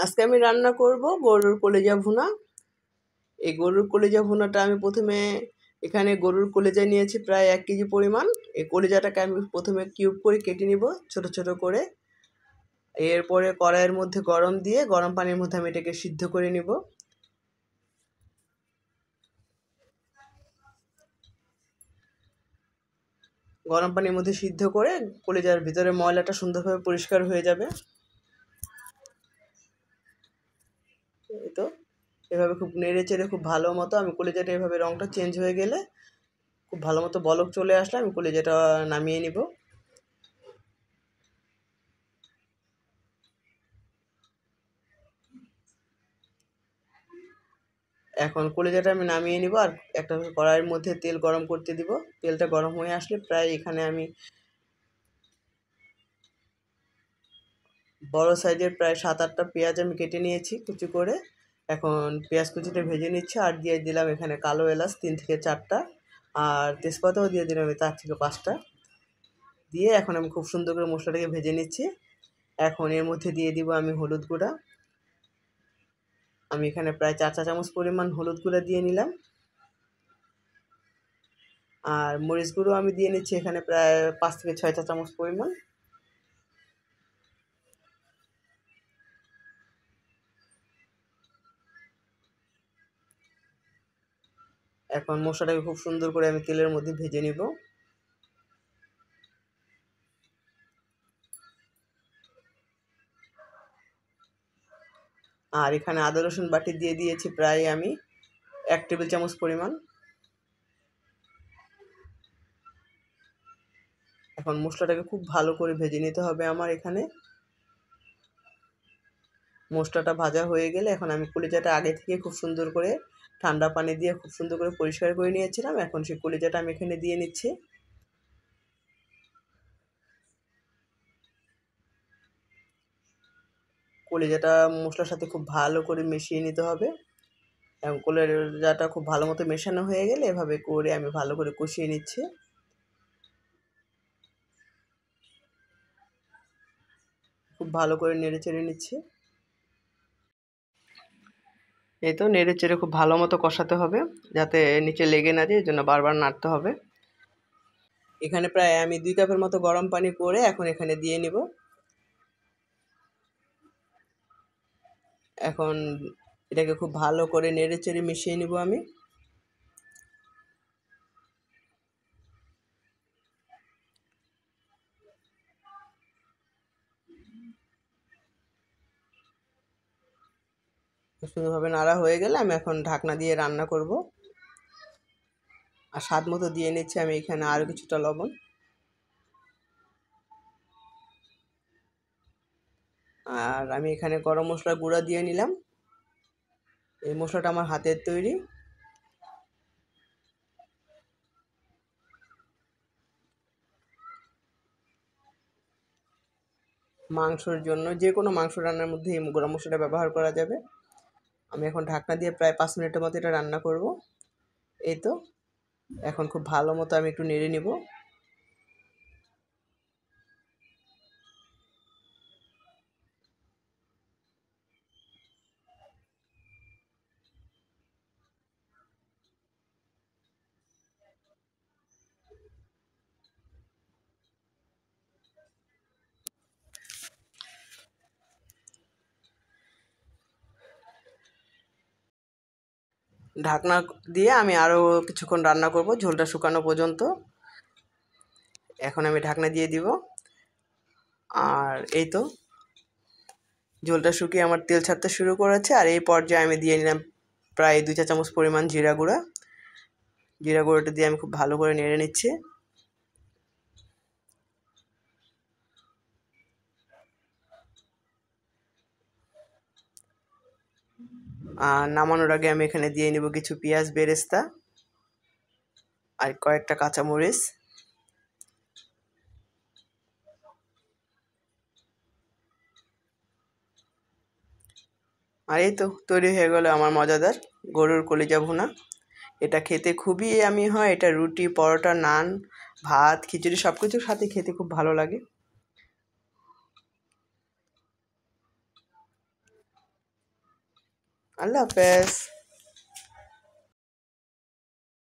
আজকে আমি রান্না করব গরুর কলিজা ভুনা। এই গরুর কলিজা ভুনাটা আমি প্রথমে এখানে গরুর কলিজা নিয়েছি প্রায় 1 কেজি পরিমাণ। এই কলিজাটাকে আমি প্রথমে কিউব করে কেটে নিব ছোট ছোট করে। এরপরে কড়াইয়ের মধ্যে গরম দিয়ে গরম পানির মধ্যে আমি এটাকে সিদ্ধ করে নিব। গরম পানির মধ্যে সিদ্ধ করে কলিজার ভিতরে ময়লাটা সুন্দরভাবে পরিষ্কার হয়ে যাবে। এই তো এভাবে খুব নেড়ে চেড়ে খুব ভালো মতো আমি কলিজাটা এভাবে রঙটা চেঞ্জ হয়ে গেলে খুব ভালো মতো বলক চলে আসলে আমি কলিজাটা নামিয়ে নিব। এখন কলিজাটা আমি নামিয়ে নিব আর একটা কড়াইয়ের মধ্যে তেল গরম করতে দিব। তেলটা গরম হয়ে আসলে প্রায় এখানে আমি বড় সাইজের প্রায় 7-8টা পেঁয়াজ আমি কেটে নিয়েছি কুচি করে। এখন পেঁয়াজ কুচিটা ভেজে নিচ্ছি আর দিয়ে দিলাম এখানে কালো এলাচ 3 থেকে 4টা আর তেজপাতাও দিয়ে দিলাম 4 থেকে 5টা। দিয়ে এখন আমি খুব সুন্দর করে মশলাটাকে ভেজে নিচ্ছি। এখন এর মধ্যে দিয়ে দিব আমি হলুদ গুঁড়া। আমি এখানে প্রায় 4 চা চামচ পরিমাণ হলুদ গুঁড়া দিয়ে নিলাম। আর মরিচ গুঁড়ো আমি দিয়ে নিচ্ছি এখানে প্রায় 5 থেকে 6 চা চামচ পরিমাণ। এখন মশলাটাকে খুব সুন্দর করে আমি তেলের মধ্যে ভেজে নিব। আর এখানে আদা রসুন বাটি দিয়ে দিয়েছি প্রায় আমি 1 টেবিল চামচ পরিমাণ। এখন মশলাটাকে খুব ভালো করে ভেজে নিতে হবে আমার এখানে। মশলাটা ভাজা হয়ে গেলে এখন আমি কলিজাটা আগে থেকে খুব সুন্দর করে ঠান্ডা পানি দিয়ে খুব সুন্দর করে পরিষ্কার করে নিয়েছিলাম। এখন সেই কলিজাটা আমি এখানে দিয়ে নিচ্ছি। কলিজাটা মশলার সাথে খুব ভালো করে মিশিয়ে নিতে হবে এবং কলিজাটা খুব ভালো মতো মেশানো হয়ে গেলে এভাবে করে আমি ভালো করে কষিয়ে নিচ্ছি। খুব ভালো করে নেড়ে চেড়ে নিচ্ছি। এই তো নেড়ে চেড়ে খুব ভালো মতো কষাতে হবে যাতে নিচে লেগে না যায়, এই জন্য বারবার নাড়তে হবে। এখানে প্রায় আমি 2 কাপের মতো গরম পানি করে এখন এখানে দিয়ে নিব। এখন এটাকে খুব ভালো করে নেড়ে চেড়ে মিশিয়ে নিব আমি। সুন্দরভাবে নাড়া হয়ে গেলে আমি এখন ঢাকনা দিয়ে রান্না করব। আর স্বাদ মতো দিয়ে নিচ্ছি আমি এখানে আরও কিছুটা লবণ। আর আমি এখানে গরম মশলার গুঁড়া দিয়ে নিলাম। এই মশলাটা আমার হাতের তৈরি। মাংসর জন্য যে কোনো মাংস রান্নার মধ্যে এই গরম মশলাটা ব্যবহার করা যাবে। আমি এখন ঢাকনা দিয়ে প্রায় 5 মিনিটের মতো এটা রান্না করব। এই তো এখন খুব ভালো মতো আমি একটু নেড়ে নিব। ঢাকনা দিয়ে আমি আরও কিছুক্ষণ রান্না করব ঝোলটা শুকানো পর্যন্ত। এখন আমি ঢাকনা দিয়ে দিব। আর এই তো ঝোলটা শুকিয়ে আমার তেল ছাড়তে শুরু করেছে। আর এই পর্যায়ে আমি দিয়ে নিলাম প্রায় 2 চা চামচ পরিমাণ জিরা গুঁড়া। জিরা গুঁড়োটা দিয়ে আমি খুব ভালো করে নেড়ে নিচ্ছি। আর নামানোর আগে আমি এখানে দিয়ে নিব কিছু পেঁয়াজ বেরেস্তা আর কয়েকটা কাঁচামরিচ। আর এই তো তৈরি হয়ে গেল আমার মজাদার গরুর কলিজা ভুনা। এটা খেতে খুবই ইয়ামি হয়। এটা রুটি, পরোটা, নান, ভাত, খিচুড়ি সব কিছুর সাথে খেতে খুব ভালো লাগে। আল্লাহ হাফেজ।